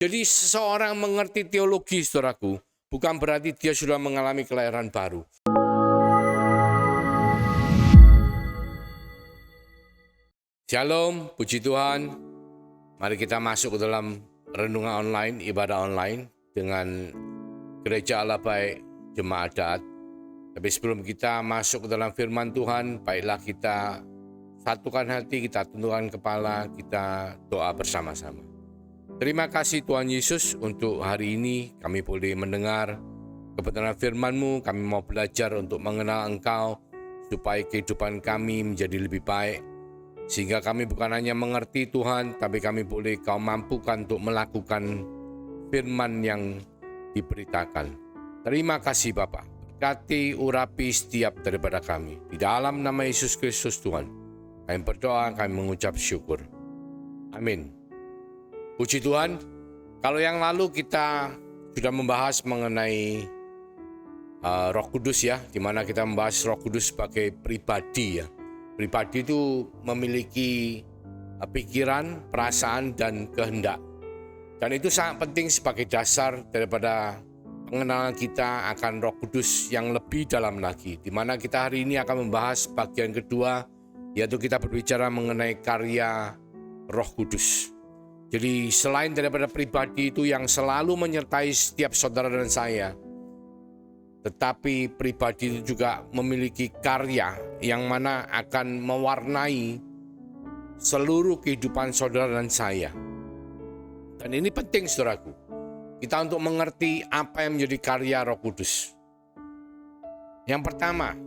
Jadi seseorang mengerti teologi, saudaraku, bukan berarti dia sudah mengalami kelahiran baru. Shalom, puji Tuhan. Mari kita masuk ke dalam renungan online, ibadah online dengan Gereja Allah Baik Jemaat Daat. Tapi sebelum kita masuk ke dalam firman Tuhan, baiklah kita satukan hati, kita tundukkan kepala, kita doa bersama-sama. Terima kasih Tuhan Yesus untuk hari ini kami boleh mendengar kebenaran firman-Mu. Kami mau belajar untuk mengenal Engkau supaya kehidupan kami menjadi lebih baik. Sehingga kami bukan hanya mengerti Tuhan, tapi kami boleh Kau mampukan untuk melakukan firman yang diberitakan. Terima kasih Bapa. Berkati urapi setiap daripada kami. Di dalam nama Yesus Kristus Tuhan, kami berdoa, kami mengucap syukur. Amin. Puji Tuhan, kalau yang lalu kita sudah membahas mengenai Roh Kudus ya, di mana kita membahas Roh Kudus sebagai pribadi ya. Pribadi itu memiliki pikiran, perasaan, dan kehendak. Dan itu sangat penting sebagai dasar daripada pengenalan kita akan Roh Kudus yang lebih dalam lagi. Di mana kita hari ini akan membahas bagian kedua, yaitu kita berbicara mengenai karya Roh Kudus. Jadi selain daripada pribadi itu yang selalu menyertai setiap saudara dan saya, tetapi pribadi itu juga memiliki karya yang mana akan mewarnai seluruh kehidupan saudara dan saya. Dan ini penting saudaraku, kita untuk mengerti apa yang menjadi karya Roh Kudus. Yang pertama,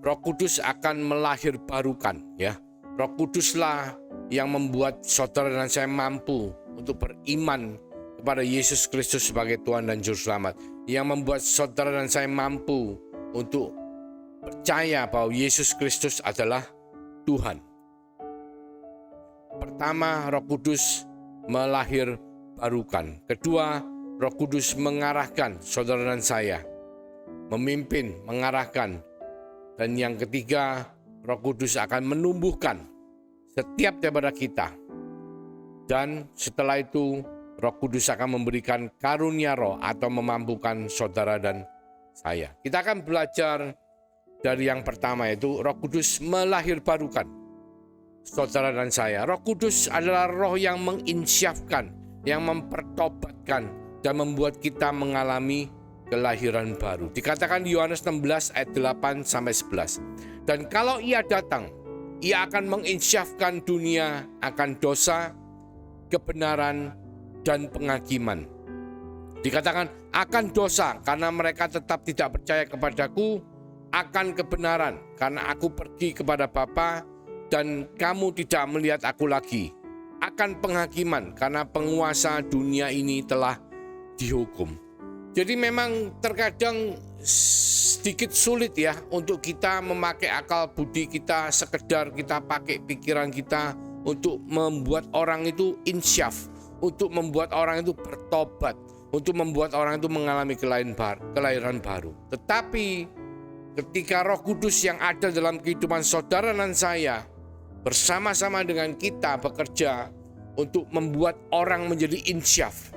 Roh Kudus akan melahirbarukan ya. Roh Kuduslah yang membuat saudara dan saya mampu untuk beriman kepada Yesus Kristus sebagai Tuhan dan Juru Selamat, yang membuat saudara dan saya mampu untuk percaya bahwa Yesus Kristus adalah Tuhan. Pertama, Roh Kudus melahirbarukan. Kedua, Roh Kudus mengarahkan saudara dan saya, memimpin, mengarahkan. Dan yang ketiga, Roh Kudus akan menumbuhkan setiap daripada kita. Dan setelah itu, Roh Kudus akan memberikan karunia roh atau memampukan saudara dan saya. Kita akan belajar dari yang pertama, yaitu Roh Kudus melahirbarukan saudara dan saya. Roh Kudus adalah roh yang menginsyafkan, yang mempertobatkan, dan membuat kita mengalami kelahiran baru. Dikatakan di Yohanes 16 ayat 8-11. Dan kalau Ia datang, Ia akan menginsyafkan dunia akan dosa, kebenaran, dan penghakiman. Dikatakan akan dosa karena mereka tetap tidak percaya kepadaku, akan kebenaran karena aku pergi kepada Bapa dan kamu tidak melihat aku lagi, akan penghakiman karena penguasa dunia ini telah dihukum. Jadi memang terkadang sedikit sulit ya untuk kita memakai akal budi kita, sekedar kita pakai pikiran kita untuk membuat orang itu insyaf, untuk membuat orang itu bertobat, untuk membuat orang itu mengalami kelahiran baru. Tetapi ketika Roh Kudus yang ada dalam kehidupan saudara dan saya bersama-sama dengan kita bekerja untuk membuat orang menjadi insyaf,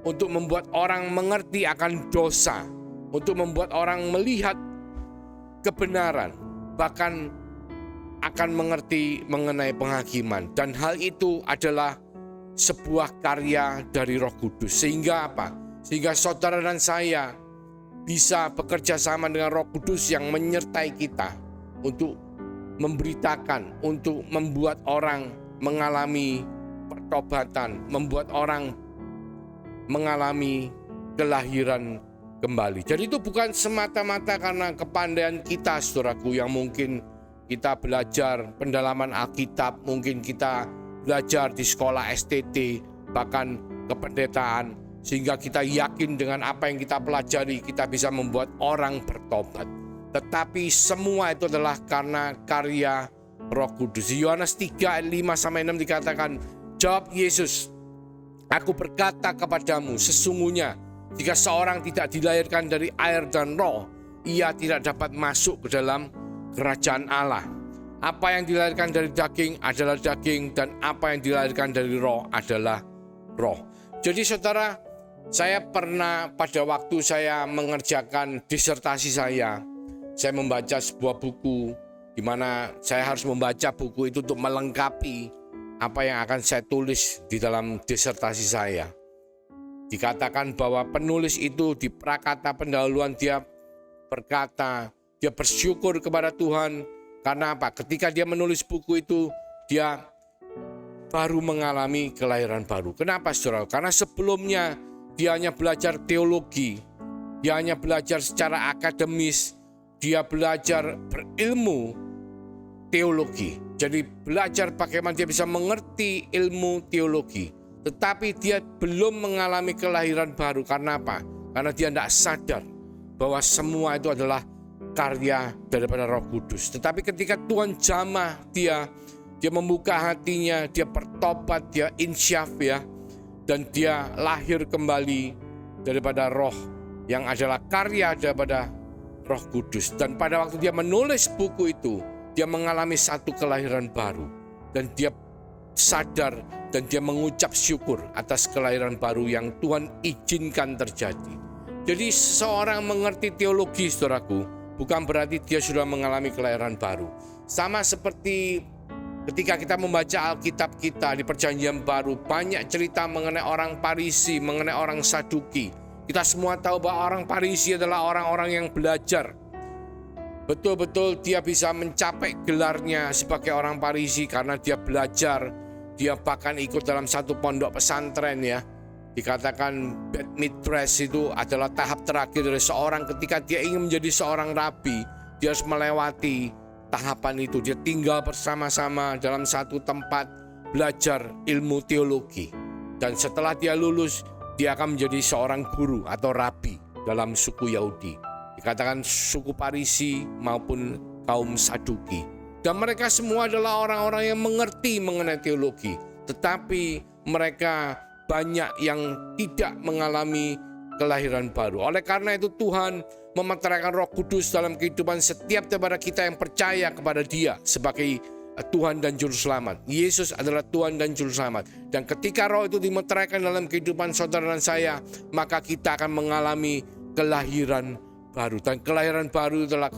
untuk membuat orang mengerti akan dosa, untuk membuat orang melihat kebenaran, bahkan akan mengerti mengenai penghakiman. Dan hal itu adalah sebuah karya dari Roh Kudus. Sehingga apa? Sehingga saudara dan saya bisa bekerja sama dengan Roh Kudus yang menyertai kita untuk memberitakan, untuk membuat orang mengalami pertobatan, membuat orang mengalami kelahiran kembali. Jadi itu bukan semata-mata karena kepandaian kita, saudaraku, yang mungkin kita belajar pendalaman Alkitab, mungkin kita belajar di sekolah STT, bahkan kependetaan, sehingga kita yakin dengan apa yang kita pelajari, kita bisa membuat orang bertobat. Tetapi semua itu adalah karena karya Roh Kudus. Di Yohanes 3 ayat 5-6 dikatakan, jawab Yesus, aku berkata kepadamu, sesungguhnya jika seorang tidak dilahirkan dari air dan roh, ia tidak dapat masuk ke dalam kerajaan Allah. Apa yang dilahirkan dari daging adalah daging, dan apa yang dilahirkan dari roh adalah roh. Jadi saudara, saya pernah pada waktu saya mengerjakan disertasi saya membaca sebuah buku di mana saya harus membaca buku itu untuk melengkapi apa yang akan saya tulis di dalam disertasi saya. Dikatakan bahwa penulis itu di prakata pendahuluan dia berkata, dia bersyukur kepada Tuhan. Karena apa? Ketika dia menulis buku itu, dia baru mengalami kelahiran baru. Kenapa saudara? Karena sebelumnya dia hanya belajar teologi, dia hanya belajar secara akademis, dia belajar berilmu teologi. Jadi belajar bagaimana dia bisa mengerti ilmu teologi. Tetapi dia belum mengalami kelahiran baru. Karena apa? Karena dia tidak sadar bahwa semua itu adalah karya daripada Roh Kudus. Tetapi ketika Tuhan jamah dia membuka hatinya, dia bertobat, dia insyaf ya, dan dia lahir kembali daripada roh yang adalah karya daripada Roh Kudus. Dan pada waktu dia menulis buku itu, dia mengalami satu kelahiran baru. Dan dia sadar dan dia mengucap syukur atas kelahiran baru yang Tuhan izinkan terjadi. Jadi seseorang mengerti teologi, saudaraku, bukan berarti dia sudah mengalami kelahiran baru. Sama seperti ketika kita membaca Alkitab kita di Perjanjian Baru, banyak cerita mengenai orang Farisi, mengenai orang Saduki. Kita semua tahu bahwa orang Farisi adalah orang-orang yang belajar. Betul-betul dia bisa mencapai gelarnya sebagai orang Farisi karena dia belajar. Dia bahkan ikut dalam satu pondok pesantren ya. Dikatakan bed midrash itu adalah tahap terakhir dari seorang ketika dia ingin menjadi seorang rabi. Dia harus melewati tahapan itu. Dia tinggal bersama-sama dalam satu tempat belajar ilmu teologi. Dan setelah dia lulus, dia akan menjadi seorang guru atau rabi dalam suku Yahudi. Dikatakan suku Farisi maupun kaum Saduki. Dan mereka semua adalah orang-orang yang mengerti mengenai teologi. Tetapi mereka banyak yang tidak mengalami kelahiran baru. Oleh karena itu Tuhan memeteraikan Roh Kudus dalam kehidupan setiap daripada kita yang percaya kepada Dia sebagai Tuhan dan Juru Selamat. Yesus adalah Tuhan dan Juru Selamat. Dan ketika Roh itu dimeteraikan dalam kehidupan saudara dan saya, maka kita akan mengalami kelahiran baru. Dan kelahiran baru adalah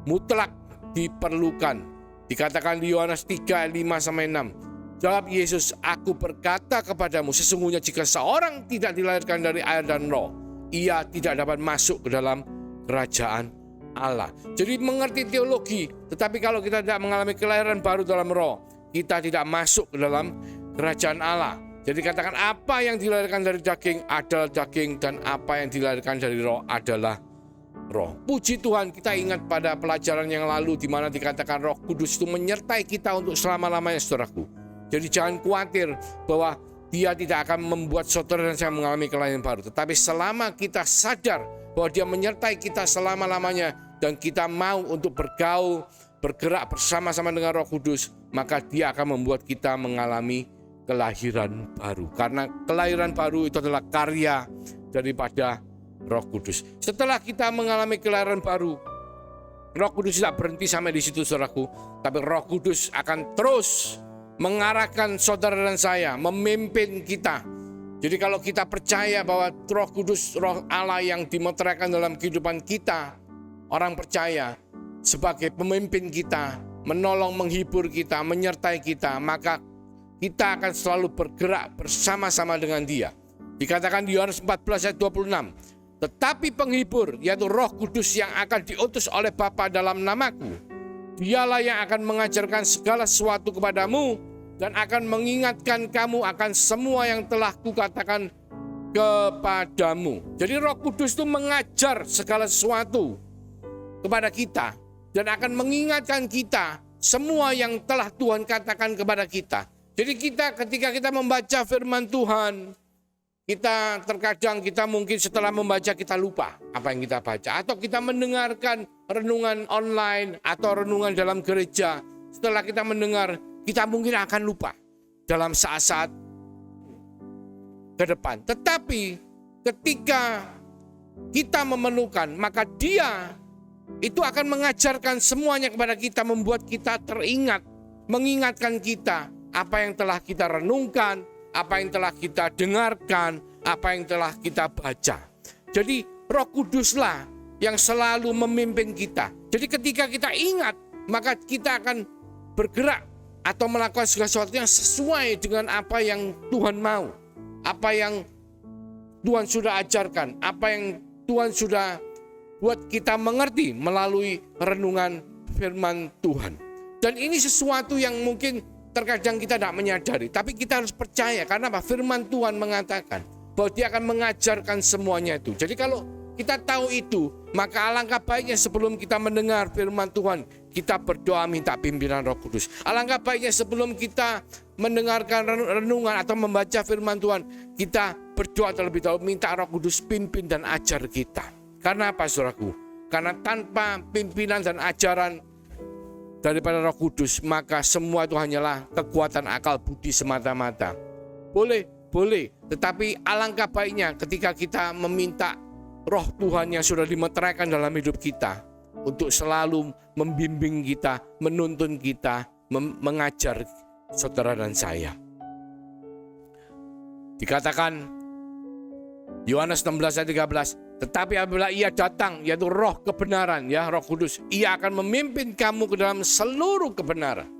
mutlak diperlukan. Dikatakan di Yohanes 3 ayat 5-6. Jawab Yesus, aku berkata kepadamu, sesungguhnya jika seorang tidak dilahirkan dari air dan roh, ia tidak dapat masuk ke dalam kerajaan Allah. Jadi mengerti teologi, tetapi kalau kita tidak mengalami kelahiran baru dalam roh, kita tidak masuk ke dalam kerajaan Allah. Jadi katakan apa yang dilahirkan dari daging adalah daging, dan apa yang dilahirkan dari roh adalah roh. Puji Tuhan, kita ingat pada pelajaran yang lalu di mana dikatakan Roh Kudus itu menyertai kita untuk selama-lamanya, saudaraku. Jadi jangan khawatir bahwa Dia tidak akan membuat saudara dan saya mengalami kelahiran baru. Tetapi selama kita sadar bahwa Dia menyertai kita selama-lamanya dan kita mau untuk bergaul, bergerak bersama-sama dengan Roh Kudus, maka Dia akan membuat kita mengalami kelahiran baru. Karena kelahiran baru itu adalah karya daripada Roh Kudus. Setelah kita mengalami kelahiran baru, Roh Kudus tidak berhenti sampai di situ, saudaraku. Tapi Roh Kudus akan terus mengarahkan saudara dan saya, memimpin kita. Jadi kalau kita percaya bahwa Roh Kudus, Roh Allah yang dimeteraikan dalam kehidupan kita, orang percaya sebagai pemimpin kita, menolong, menghibur kita, menyertai kita, maka kita akan selalu bergerak bersama-sama dengan Dia. Dikatakan di Yohanes 14 ayat 26. Tetapi penghibur, yaitu Roh Kudus yang akan diutus oleh Bapa dalam namaku, Dialah yang akan mengajarkan segala sesuatu kepadamu dan akan mengingatkan kamu akan semua yang telah kukatakan kepadamu. Jadi Roh Kudus itu mengajar segala sesuatu kepada kita dan akan mengingatkan kita semua yang telah Tuhan katakan kepada kita. Jadi ketika kita membaca firman Tuhan, kita terkadang mungkin setelah membaca kita lupa apa yang kita baca. Atau kita mendengarkan renungan online atau renungan dalam gereja. Setelah kita mendengar, kita mungkin akan lupa dalam saat-saat ke depan. Tetapi ketika kita memerlukan, maka Dia itu akan mengajarkan semuanya kepada kita, membuat kita teringat, mengingatkan kita apa yang telah kita renungkan, apa yang telah kita dengarkan, apa yang telah kita baca. Jadi Roh Kuduslah yang selalu memimpin kita. Jadi ketika kita ingat, maka kita akan bergerak atau melakukan segala sesuatu yang sesuai dengan apa yang Tuhan mau, apa yang Tuhan sudah ajarkan, apa yang Tuhan sudah buat kita mengerti melalui renungan firman Tuhan. Dan ini sesuatu yang mungkin terkadang kita tidak menyadari, tapi kita harus percaya. Karena apa? Firman Tuhan mengatakan bahwa Dia akan mengajarkan semuanya itu. Jadi kalau kita tahu itu, maka alangkah baiknya sebelum kita mendengar firman Tuhan, kita berdoa minta pimpinan Roh Kudus. Alangkah baiknya sebelum kita mendengarkan renungan atau membaca firman Tuhan, kita berdoa terlebih dahulu minta Roh Kudus pimpin dan ajar kita. Karena apa, saudaraku? Karena tanpa pimpinan dan ajaran daripada Roh Kudus, maka semua itu hanyalah kekuatan akal budi semata-mata. Boleh, tetapi alangkah baiknya ketika kita meminta Roh Tuhan yang sudah dimeteraikan dalam hidup kita untuk selalu membimbing kita, menuntun kita, mengajar saudara dan saya. Dikatakan Yohanes 16 ayat 13, tetapi apabila Ia datang, yaitu Roh kebenaran, ya Roh Kudus, Ia akan memimpin kamu ke dalam seluruh kebenaran.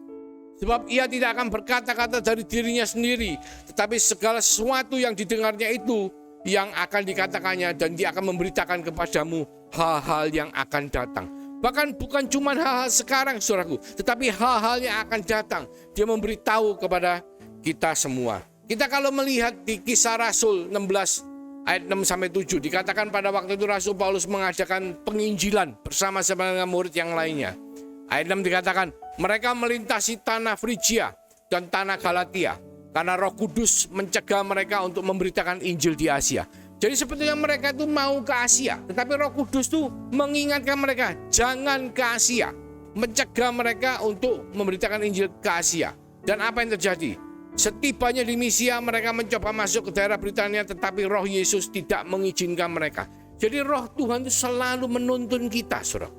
Sebab Ia tidak akan berkata-kata dari dirinya sendiri, tetapi segala sesuatu yang didengarnya itu yang akan dikatakannya, dan Dia akan memberitakan kepadamu hal-hal yang akan datang. Bahkan bukan cuma hal-hal sekarang, saudaraku, tetapi hal-hal yang akan datang. Dia memberitahu kepada kita semua. Kita kalau melihat di Kisah Rasul 16 ayat 6-7, dikatakan pada waktu itu Rasul Paulus mengadakan penginjilan bersama-sama dengan murid yang lainnya. Ayat 6 dikatakan, mereka melintasi tanah Frigia dan tanah Galatia, karena Roh Kudus mencegah mereka untuk memberitakan Injil di Asia. Jadi sebetulnya mereka itu mau ke Asia, tetapi Roh Kudus itu mengingatkan mereka, jangan ke Asia. Mencegah mereka untuk memberitakan Injil ke Asia. Dan apa yang terjadi? Setibanya di Misia, mereka mencoba masuk ke daerah Britania, tetapi Roh Yesus tidak mengizinkan mereka. Jadi Roh Tuhan itu selalu menuntun kita, saudara.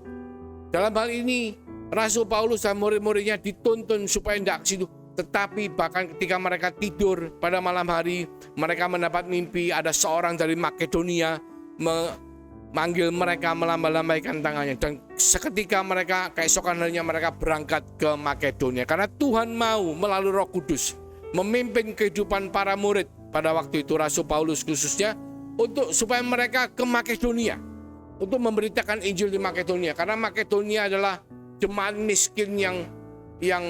Dalam hal ini, Rasul Paulus dan murid-muridnya dituntun supaya tidak ke situ. Tetapi bahkan ketika mereka tidur pada malam hari, mereka mendapat mimpi ada seorang dari Makedonia memanggil mereka, melambaikan tangannya. Dan seketika mereka, keesokan harinya mereka berangkat ke Makedonia. Karena Tuhan mau melalui Roh Kudus memimpin kehidupan para murid pada waktu itu, Rasul Paulus khususnya, untuk supaya mereka ke Makedonia, untuk memberitakan Injil di Makedonia. Karena Makedonia adalah jemaat miskin yang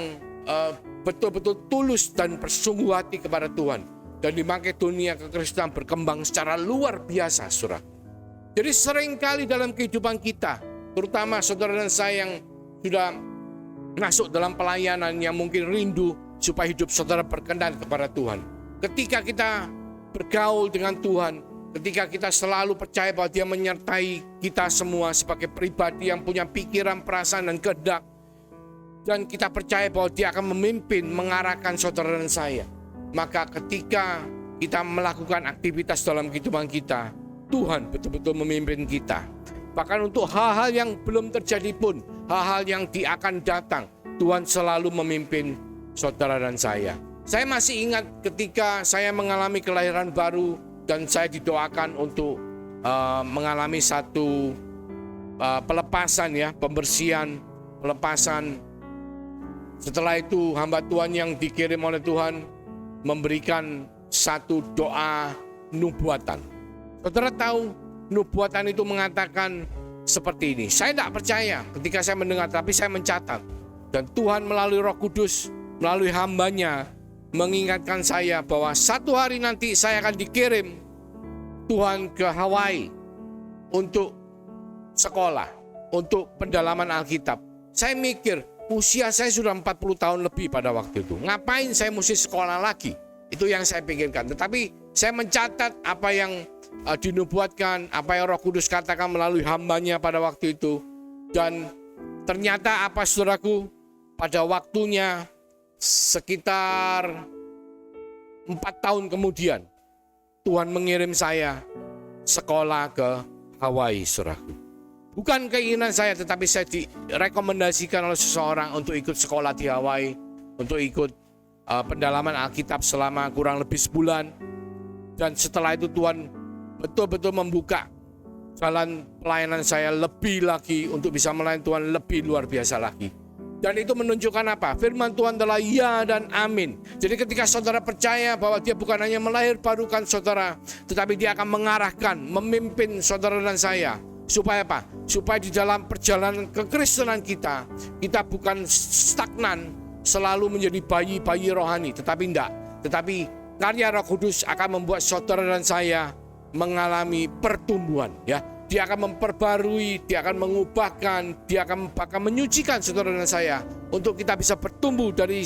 betul-betul tulus dan bersungguh hati kepada Tuhan. Dan di Makedonia kekristenan berkembang secara luar biasa, saudara. Jadi seringkali dalam kehidupan kita, terutama saudara dan saya yang sudah masuk dalam pelayanan, yang mungkin rindu supaya hidup saudara berkenan kepada Tuhan. Ketika kita bergaul dengan Tuhan, ketika kita selalu percaya bahwa Dia menyertai kita semua sebagai pribadi yang punya pikiran, perasaan, dan kehendak, dan kita percaya bahwa Dia akan memimpin, mengarahkan saudara dan saya, maka ketika kita melakukan aktivitas dalam kehidupan kita, Tuhan betul-betul memimpin kita. Bahkan untuk hal-hal yang belum terjadi pun, hal-hal yang akan datang, Tuhan selalu memimpin saudara dan saya. Saya masih ingat ketika saya mengalami kelahiran baru dan saya didoakan untuk mengalami satu pelepasan, ya, pembersihan, pelepasan. Setelah itu hamba Tuhan yang dikirim oleh Tuhan memberikan satu doa nubuatan. Saudara tahu nubuatan itu mengatakan seperti ini. Saya tidak percaya ketika saya mendengar, tapi saya mencatat. Dan Tuhan melalui Roh Kudus, melalui hambanya, mengingatkan saya bahwa satu hari nanti saya akan dikirim Tuhan ke Hawaii untuk sekolah, untuk pendalaman Alkitab. Saya mikir, usia saya sudah 40 tahun lebih pada waktu itu. Ngapain saya mesti sekolah lagi? Itu yang saya pikirkan. Tetapi saya mencatat apa yang dinubuatkan, apa yang Roh Kudus katakan melalui hambanya pada waktu itu. Dan ternyata apa, saudaraku, pada waktunya sekitar 4 tahun kemudian Tuhan mengirim saya sekolah ke Hawaii, saudaraku. Bukan keinginan saya, tetapi saya direkomendasikan oleh seseorang untuk ikut sekolah di Hawaii, untuk ikut pendalaman Alkitab selama kurang lebih sebulan. Dan setelah itu Tuhan betul-betul membuka jalan pelayanan saya lebih lagi untuk bisa melayani Tuhan lebih luar biasa lagi. Dan itu menunjukkan apa? Firman Tuhan adalah ya dan amin. Jadi ketika saudara percaya bahwa dia bukan hanya melahirbarukan saudara, tetapi dia akan mengarahkan, memimpin saudara dan saya. Supaya apa? Supaya di dalam perjalanan kekristenan kita bukan stagnan, selalu menjadi bayi-bayi rohani. Tetapi enggak. Tetapi karya Roh Kudus akan membuat saudara dan saya mengalami pertumbuhan, ya. Dia akan memperbarui, dia akan mengubahkan, dia akan bahkan menyucikan saudara dan saya untuk kita bisa bertumbuh dari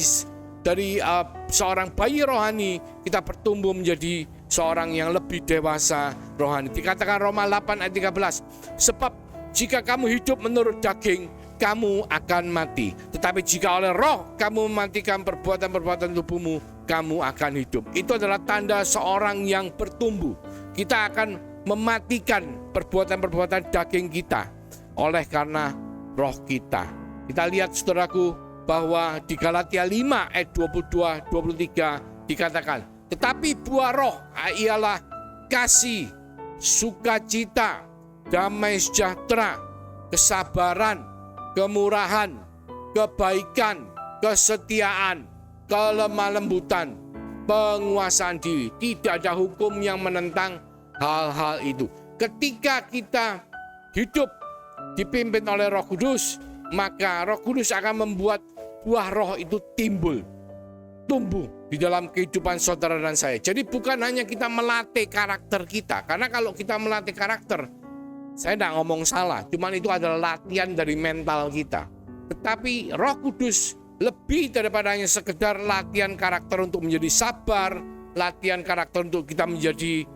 seorang bayi rohani, kita bertumbuh menjadi seorang yang lebih dewasa rohani. Dikatakan Roma 8 ayat 13, sebab jika kamu hidup menurut daging, kamu akan mati. Tetapi jika oleh roh kamu mematikan perbuatan-perbuatan tubuhmu, kamu akan hidup. Itu adalah tanda seorang yang bertumbuh. Kita akan mematikan perbuatan-perbuatan daging kita oleh karena roh kita. Kita lihat saudaraku bahwa di Galatia 5 ayat 22-23 dikatakan, tetapi buah roh ialah kasih, sukacita, damai sejahtera, kesabaran, kemurahan, kebaikan, kesetiaan, kelemah lembutan, penguasaan diri. Tidak ada hukum yang menentang hal-hal itu. Ketika kita hidup dipimpin oleh Roh Kudus, maka Roh Kudus akan membuat buah roh itu tumbuh di dalam kehidupan saudara dan saya. Jadi bukan hanya kita melatih karakter kita, karena kalau kita melatih karakter, saya tidak ngomong salah, cuman itu adalah latihan dari mental kita. Tetapi Roh Kudus lebih daripada hanya sekedar latihan karakter untuk menjadi sabar, latihan karakter untuk kita menjadi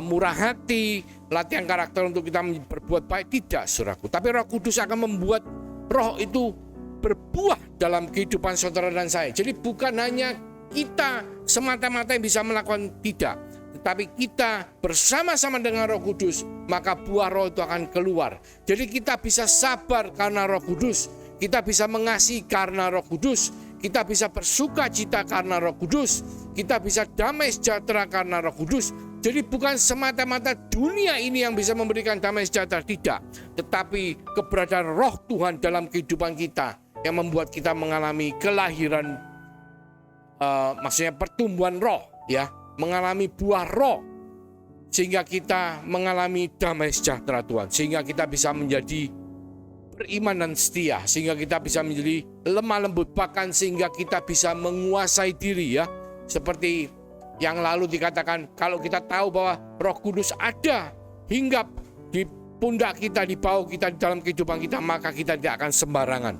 murah hati, latihan karakter untuk kita berbuat baik. Tidak, saudaraku. Tapi Roh Kudus akan membuat roh itu berbuah dalam kehidupan saudara dan saya. Jadi bukan hanya kita semata-mata yang bisa melakukan, tidak, tetapi kita bersama-sama dengan Roh Kudus, maka buah roh itu akan keluar. Jadi kita bisa sabar karena Roh Kudus, kita bisa mengasihi karena Roh Kudus, kita bisa bersuka cita karena Roh Kudus, kita bisa damai sejahtera karena Roh Kudus. Jadi bukan semata-mata dunia ini yang bisa memberikan damai sejahtera, tidak, tetapi keberadaan roh Tuhan dalam kehidupan kita yang membuat kita mengalami kelahiran, maksudnya pertumbuhan roh, ya, mengalami buah roh, sehingga kita mengalami damai sejahtera Tuhan, sehingga kita bisa menjadi beriman dan setia, sehingga kita bisa menjadi lemah lembut, bahkan sehingga kita bisa menguasai diri, ya, seperti yang lalu dikatakan, kalau kita tahu bahwa Roh Kudus ada hinggap di pundak kita, di bahu kita, di dalam kehidupan kita, maka kita tidak akan sembarangan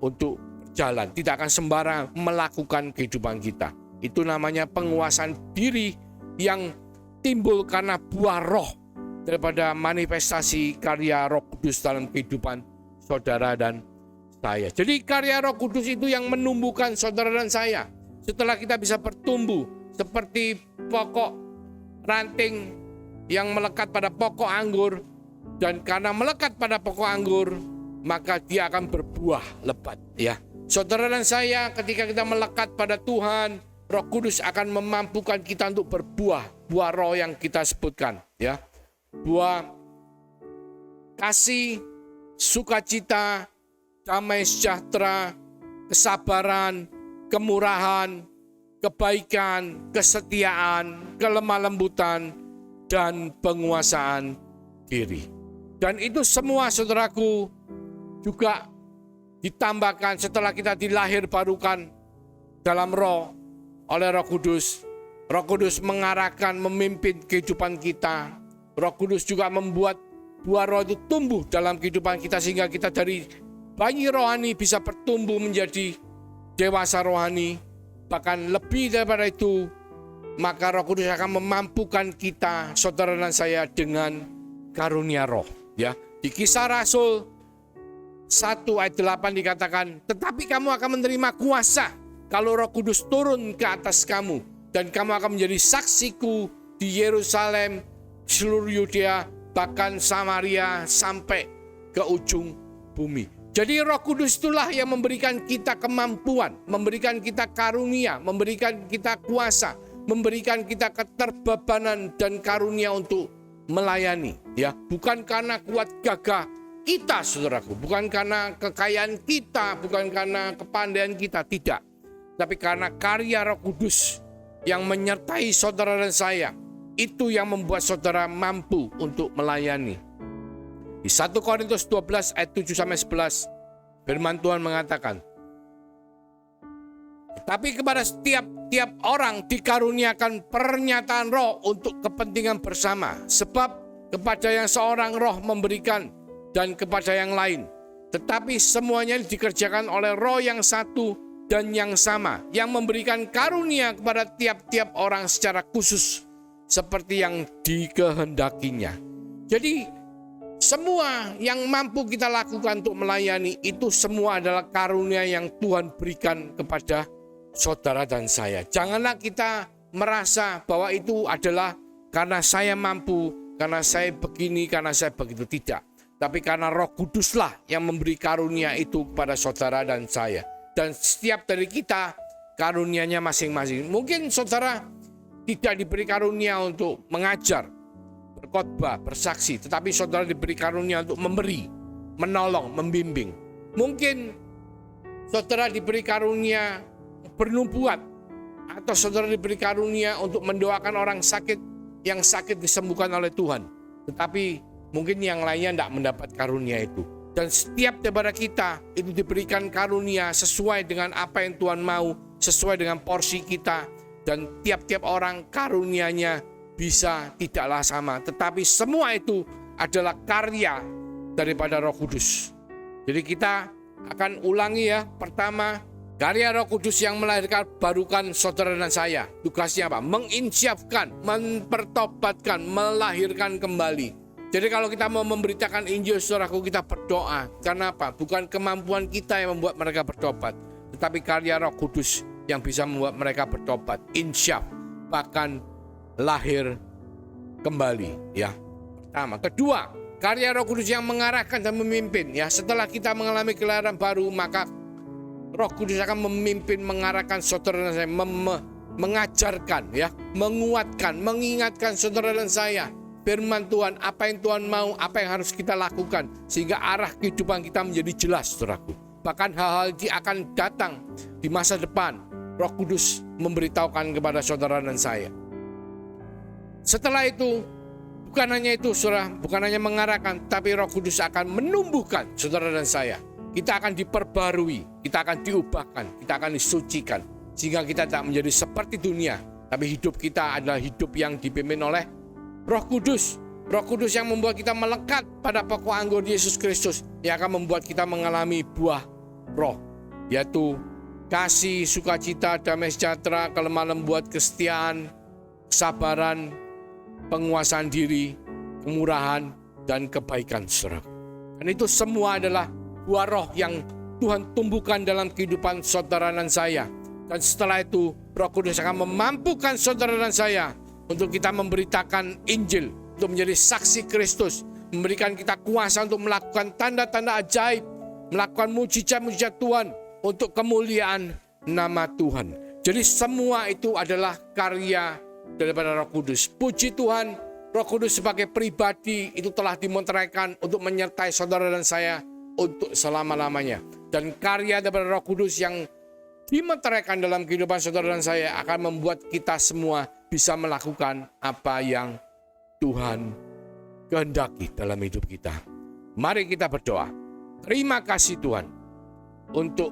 untuk berjalan, tidak akan sembarangan melakukan kehidupan kita. Itu namanya penguasaan diri yang timbul karena buah roh daripada manifestasi karya Roh Kudus dalam kehidupan saudara dan saya. Jadi karya Roh Kudus itu yang menumbuhkan saudara dan saya. Setelah kita bisa bertumbuh seperti pokok ranting yang melekat pada pokok anggur, dan karena melekat pada pokok anggur, maka dia akan berbuah lebat, ya. Saudara dan saya, ketika kita melekat pada Tuhan, Roh Kudus akan memampukan kita untuk berbuah, buah roh yang kita sebutkan, ya. Buah kasih, sukacita, damai sejahtera, kesabaran, kemurahan, kebaikan, kesetiaan, kelemah lembutan, dan penguasaan diri. Dan itu semua, saudaraku, juga ditambahkan setelah kita dilahirbarukan dalam roh oleh Roh Kudus. Roh Kudus mengarahkan, memimpin kehidupan kita. Roh Kudus juga membuat buah roh itu tumbuh dalam kehidupan kita, sehingga kita dari bayi rohani bisa bertumbuh menjadi dewasa rohani. Bahkan lebih daripada itu, maka Roh Kudus akan memampukan kita, saudara dan saya, dengan karunia roh, ya. Di Kisah Rasul 1 ayat 8 dikatakan, tetapi kamu akan menerima kuasa kalau Roh Kudus turun ke atas kamu, dan kamu akan menjadi saksiku di Yerusalem, seluruh Yudea, bahkan Samaria, sampai ke ujung bumi. Jadi Roh Kudus itulah yang memberikan kita kemampuan, memberikan kita karunia, memberikan kita kuasa memberikan kita keterbebanan dan karunia untuk melayani, ya, bukan karena kuat gagah kita, saudaraku, bukan karena kekayaan kita, bukan karena kepandaian kita, tidak, tapi karena karya Roh Kudus yang menyertai saudara dan saya, itu yang membuat saudara mampu untuk melayani. Di 1 Korintus 12 ayat 7-11, firman Tuhan mengatakan, tapi kepada tiap orang dikaruniakan pernyataan roh untuk kepentingan bersama. Sebab kepada yang seorang roh memberikan dan kepada yang lain. Tetapi semuanya dikerjakan oleh roh yang satu dan yang sama. Yang memberikan karunia kepada tiap-tiap orang secara khusus. Seperti yang dikehendakinya. Jadi semua yang mampu kita lakukan untuk melayani itu semua adalah karunia yang Tuhan berikan kepada saudara dan saya. Janganlah kita merasa bahwa itu adalah karena saya mampu, karena saya begini, karena saya begitu. Tidak. Tapi karena Roh Kuduslah yang memberi karunia itu kepada saudara dan saya. Dan setiap dari kita karunianya masing-masing. Mungkin saudara tidak diberi karunia untuk mengajar, berkhotbah, bersaksi. Tetapi saudara diberi karunia untuk memberi, menolong, membimbing. Mungkin saudara diberi karunia bernubuat, atau saudara diberi karunia untuk mendoakan orang sakit, yang sakit disembuhkan oleh Tuhan. Tetapi mungkin yang lainnya tidak mendapat karunia itu. Dan setiap daripada kita itu diberikan karunia sesuai dengan apa yang Tuhan mau, sesuai dengan porsi kita. Dan tiap-tiap orang karunianya bisa tidaklah sama, tetapi semua itu adalah karya daripada Roh Kudus. Jadi kita akan ulangi ya. Pertama, karya Roh Kudus yang melahirkan barukan saudara dan saya. Tugasnya apa? Menginsyafkan, mempertobatkan, melahirkan kembali. Jadi kalau kita mau memberitakan Injil, saudaraku, kita berdoa. Karena apa? Bukan kemampuan kita yang membuat mereka bertobat, tetapi karya Roh Kudus yang bisa membuat mereka bertobat, insyaf, bahkan lahir kembali. Ya, pertama. Kedua, karya Roh Kudus yang mengarahkan dan memimpin. Ya, setelah kita mengalami kelahiran baru, maka Roh Kudus akan memimpin, mengarahkan saudara dan saya, mengajarkan, ya, menguatkan, mengingatkan saudara dan saya firman Tuhan, apa yang Tuhan mau, apa yang harus kita lakukan, sehingga arah kehidupan kita menjadi jelas, saudaraku. Bahkan hal-hal yang akan datang di masa depan, Roh Kudus memberitahukan kepada saudara dan saya. Setelah itu, bukan hanya itu, saudara, bukan hanya mengarahkan, tapi Roh Kudus akan menumbuhkan saudara dan saya. Kita akan diperbarui, kita akan diubahkan, kita akan disucikan, sehingga kita tak menjadi seperti dunia, tapi hidup kita adalah hidup yang dipimpin oleh Roh Kudus. Roh Kudus yang membuat kita melekat pada pokok anggur Yesus Kristus, yang akan membuat kita mengalami buah roh, yaitu kasih, sukacita, damai sejahtera, kelemah lembut, kesetiaan, kesabaran, penguasaan diri, kemurahan, dan kebaikan, saudara. Dan itu semua adalah buah roh yang Tuhan tumbuhkan dalam kehidupan saudara dan saya. Dan setelah itu, Roh Kudus akan memampukan saudara dan saya untuk kita memberitakan Injil, untuk menjadi saksi Kristus, memberikan kita kuasa untuk melakukan tanda-tanda ajaib, melakukan mujizat-mujizat Tuhan untuk kemuliaan nama Tuhan. Jadi semua itu adalah karya daripada Roh Kudus. Puji Tuhan, Roh Kudus sebagai pribadi itu telah dimeteraikan untuk menyertai saudara dan saya untuk selama-lamanya. Dan karya daripada Roh Kudus yang dimeteraikan dalam kehidupan saudara dan saya akan membuat kita semua bisa melakukan apa yang Tuhan kehendaki dalam hidup kita. Mari kita berdoa. Terima kasih Tuhan untuk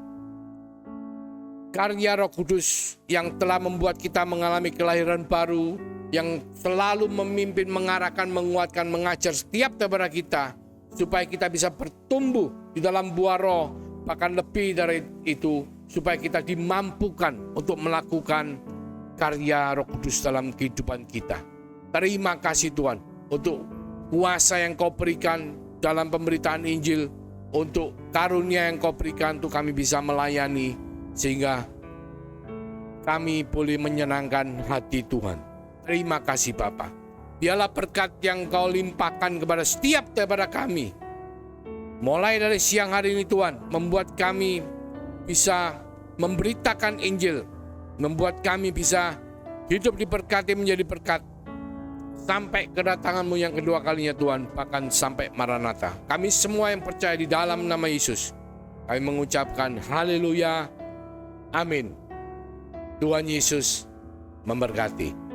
karya Roh Kudus yang telah membuat kita mengalami kelahiran baru, yang selalu memimpin, mengarahkan, menguatkan, mengajar setiap daripada kita, supaya kita bisa bertumbuh di dalam buah roh, bahkan lebih dari itu, supaya kita dimampukan untuk melakukan karya Roh Kudus dalam kehidupan kita. Terima kasih Tuhan untuk kuasa yang Kau berikan dalam pemberitaan Injil, untuk karunia yang Kau berikan untuk kami bisa melayani, sehingga kami boleh menyenangkan hati Tuhan. Terima kasih Bapa. Biarlah berkat yang Kau limpahkan kepada setiap daripada kami, mulai dari siang hari ini Tuhan, membuat kami bisa memberitakan Injil, membuat kami bisa hidup diberkati menjadi berkat sampai kedatangan-Mu yang kedua kalinya Tuhan, bahkan sampai Maranatha. Kami semua yang percaya di dalam nama Yesus, kami mengucapkan haleluya, amin. Tuhan Yesus memberkati.